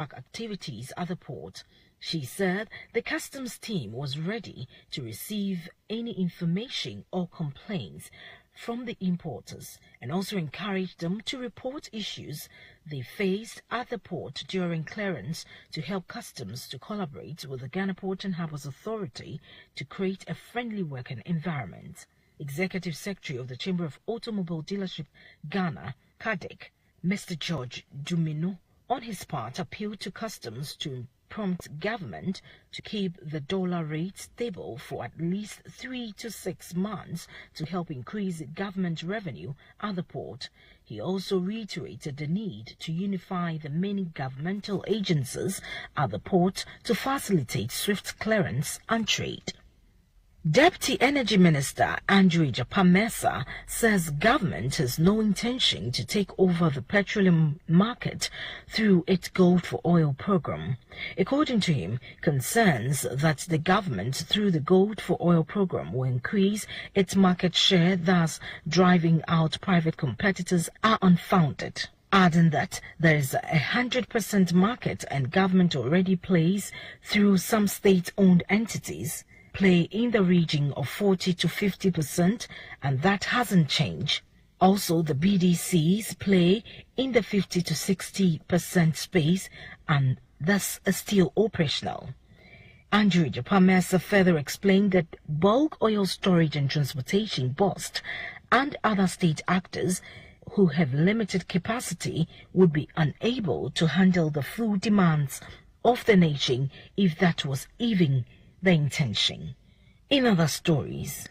activities at the port. She said the customs team was ready to receive any information or complaints from the importers and also encouraged them to report issues they faced at the port during clearance to help customs to collaborate with the Ghana Port and Harbours Authority to create a friendly working environment. Executive Secretary of the Chamber of Automobile Dealership Ghana, CADEC, Mr. George Dumino, on his part appealed to customs to prompt government to keep the dollar rate stable for at least 3 to 6 months to help increase government revenue at the port. He also reiterated the need to unify the many governmental agencies at the port to facilitate swift clearance and trade. Deputy Energy Minister Andrew Japamesa says government has no intention to take over the petroleum market through its Gold for Oil program. According to him, concerns that the government through the Gold for Oil program will increase its market share, thus driving out private competitors, are unfounded, adding that there is a 100% market and government already plays through some state-owned entities play in the region of 40 to 50%, and that hasn't changed. Also, the BDCs play in the 50 to 60% space, and thus are still operational. Andrew Japamesa further explained that bulk oil storage and transportation BOST and other state actors who have limited capacity would be unable to handle the full demands of the nation if that was even the intention. In other stories,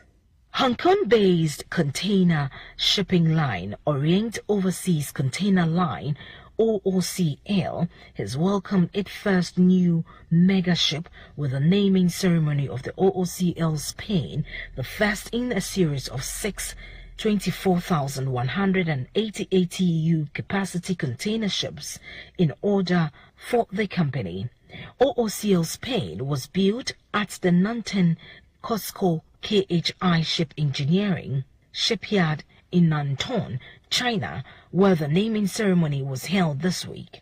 Hong Kong-based container shipping line Orient Overseas Container Line OOCL has welcomed its first new mega ship with a naming ceremony of the OOCL Spain, the first in a series of 6 24,188 TEU capacity container ships in order for the company. OOCL Spain was built at the Nanten COSCO KHI Ship Engineering shipyard in Nanton, China, where the naming ceremony was held this week.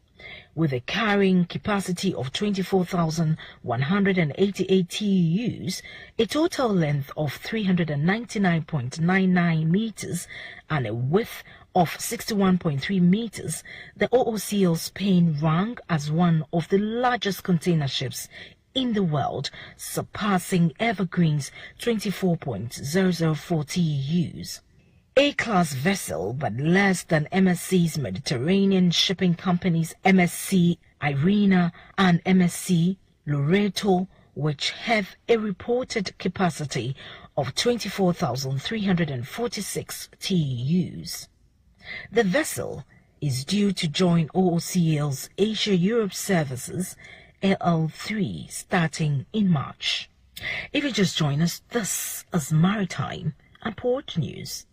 With a carrying capacity of 24,188 TEUs, a total length of 399.99 meters, and a width of 61.3 meters, the OOCL Spain ranked as one of the largest container ships in the world, surpassing Evergreen's 24.004 TEUs. A-class vessel, but less than MSC's Mediterranean shipping companies MSC Irina and MSC Loreto, which have a reported capacity of 24,346 TEUs. The vessel is due to join OOCL's Asia-Europe Services LL3 starting in March. If you just join us, this is Maritime and Port News.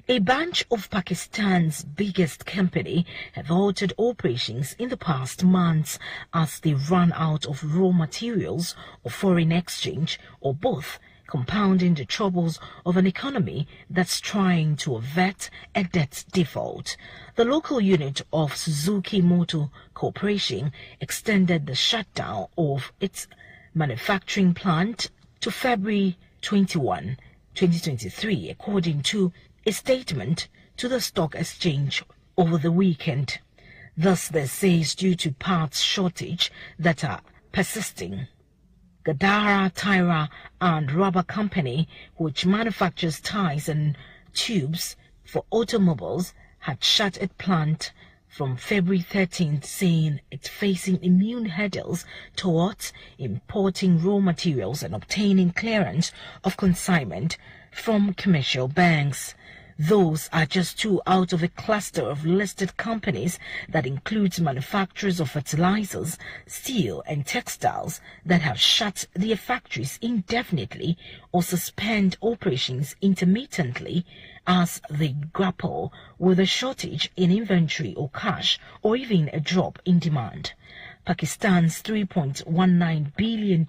A bunch of Pakistan's biggest company have halted operations in the past months as they run out of raw materials or foreign exchange, or both, compounding the troubles of an economy that's trying to avert a debt default. The local unit of Suzuki Motor Corporation extended the shutdown of its manufacturing plant to February 21, 2023, according to a statement to the stock exchange over the weekend. Thus, they say it's due to parts shortage that are persisting. Gadara Tyre and Rubber Company, which manufactures ties and tubes for automobiles, had shut its plant from February 13th, saying it's facing immune hurdles towards importing raw materials and obtaining clearance of consignment from commercial banks. Those are just two out of a cluster of listed companies that includes manufacturers of fertilizers, steel and textiles that have shut their factories indefinitely or suspend operations intermittently as they grapple with a shortage in inventory or cash, or even a drop in demand. Pakistan's $3.19 billion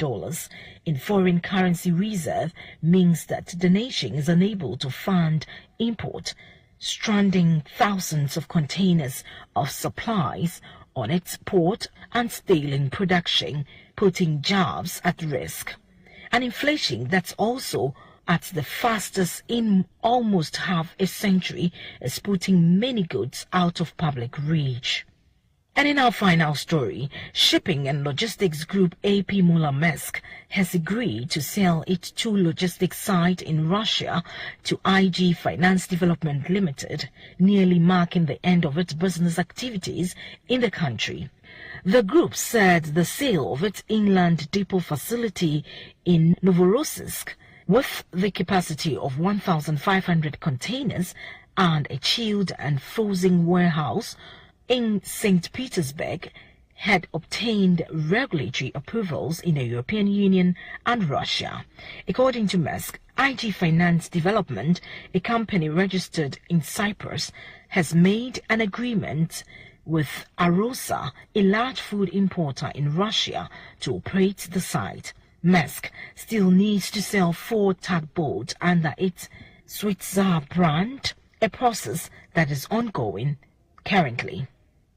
in foreign currency reserve means that the nation is unable to fund import, stranding thousands of containers of supplies on its port and sailing production, putting jobs at risk. And inflation that's also at the fastest in almost half a century is putting many goods out of public reach. And in our final story, shipping and logistics group AP Moller-Maersk has agreed to sell its 2 logistics sites in Russia to IG Finance Development Limited, nearly marking the end of its business activities in the country. The group said the sale of its inland depot facility in Novorossiysk, with the capacity of 1,500 containers and a chilled and frozen warehouse in St. Petersburg, had obtained regulatory approvals in the European Union and Russia. According to Maersk, IG Finance Development, a company registered in Cyprus, has made an agreement with Arosa, a large food importer in Russia, to operate the site. Maersk still needs to sell 4 tugboats under its Switzer brand, a process that is ongoing currently.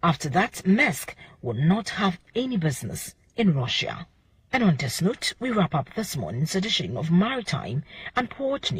After that, Maersk will not have any business in Russia. And on this note, we wrap up this morning's edition of Maritime and Port News.